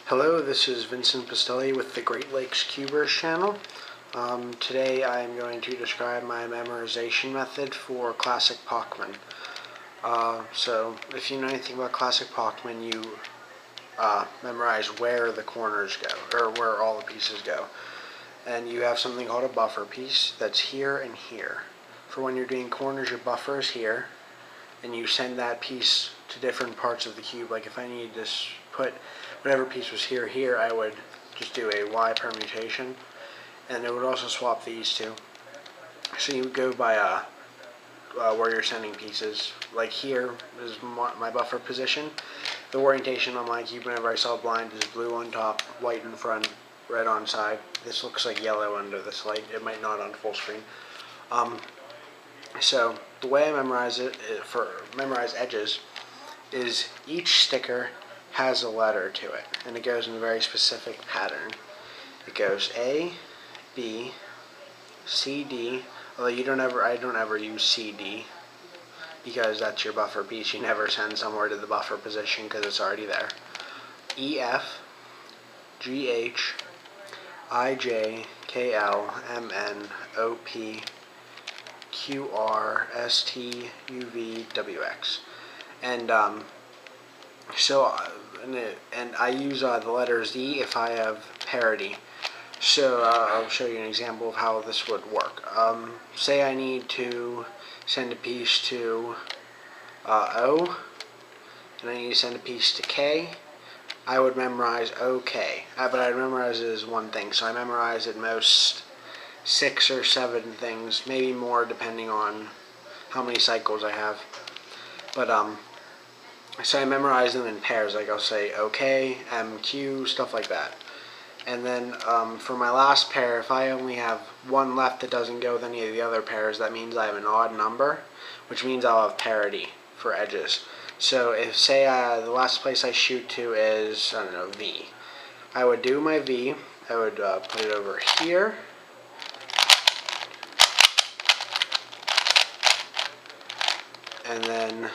Hello, this is Vincent Pistelli with the GreatLakesCubers channel. Today I am going to describe my memorization method for Classic Pochmann. So if you know anything about Classic Pochmann, you memorize where the corners go, or where all the pieces go. And you have something called a buffer piece that's here and here. For when you're doing corners, your buffer is here, and you send that piece to different parts of the cube. Like if I need to put whatever piece was here, I would just do a Y permutation, and it would also swap these two. So you would go by where you're sending pieces. Like here is my buffer position. The orientation on my cube whenever I saw blind is blue on top, white in front, red on side. This looks like yellow under this light. It might not on full screen. So the way I memorize memorize edges is each sticker has a letter to it, and it goes in a very specific pattern. It goes A, B, C, D. Although I don't ever use C, D because that's your buffer piece. You never send somewhere to the buffer position because it's already there. E, F, G, H, I, J, K, L, M, N, O, P, Q, R, S, T, U, V, W, X. And and I use the letter Z if I have parity. So I'll show you an example of how this would work. Say I need to send a piece to O, and I need to send a piece to K. I would memorize OK, but I'd memorize it as one thing. So I memorize at most 6 or 7 things, maybe more depending on how many cycles I have. But so I memorize them in pairs, like I'll say OK, M, Q, stuff like that. And then for my last pair, if I only have one left that doesn't go with any of the other pairs, that means I have an odd number, which means I'll have parity for edges. So if, say, the last place I shoot to is, I don't know, V. I would do my V, I would put it over here, and then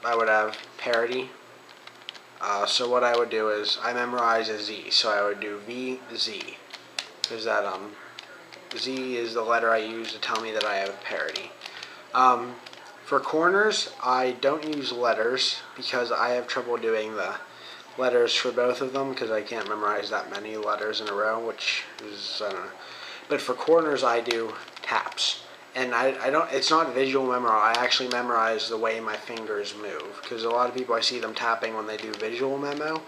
I would have parity. So what I would do is I memorize a Z. So I would do V, Z, because that Z is the letter I use to tell me that I have parity. For corners, I don't use letters because I have trouble doing the letters for both of them because I can't memorize that many letters in a row, which is, I don't know. But for corners, I do taps. And it's not visual memory. I actually memorize the way my fingers move, because a lot of people I see them tapping when they do visual memo,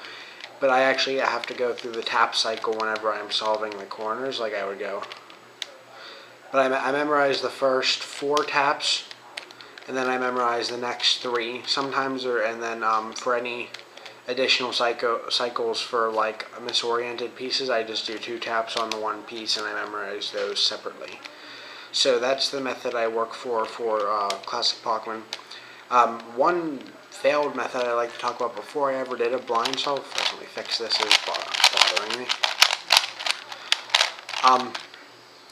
but I actually have to go through the tap cycle whenever I'm solving the corners, like I would go. But I memorize the first 4 taps, and then I memorize the next 3 sometimes, and then for any additional cycles for like misoriented pieces, I just do 2 taps on the one piece and I memorize those separately. So that's the method I work for Classic Pochmann. One failed method I like to talk about before I ever did a blind solve. Let me fix this, it's bothering me.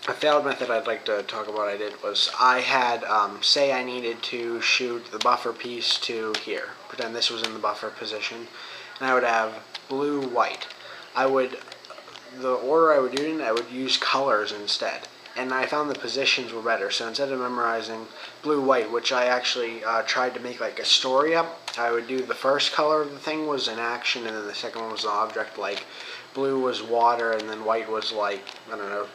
A failed method I'd like to talk about I did was I had, say I needed to shoot the buffer piece to here. Pretend this was in the buffer position. And I would have blue, white. The order I would do it in, I would use colors instead. And I found the positions were better. So instead of memorizing blue, white, which I actually tried to make like a story up, I would do the first color of the thing was an action, and then the second one was an object. Like blue was water, and then white was like, I don't know,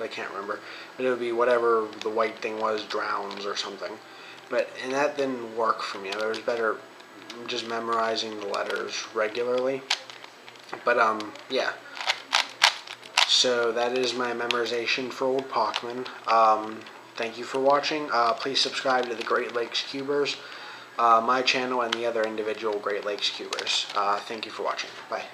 I can't remember. But it would be whatever the white thing was, drowns or something. And that didn't work for me. It was better just memorizing the letters regularly. But yeah. So that is my memorization for Old Pochmann. Thank you for watching. Please subscribe to the GreatLakesCubers, my channel, and the other individual GreatLakesCubers. Thank you for watching. Bye.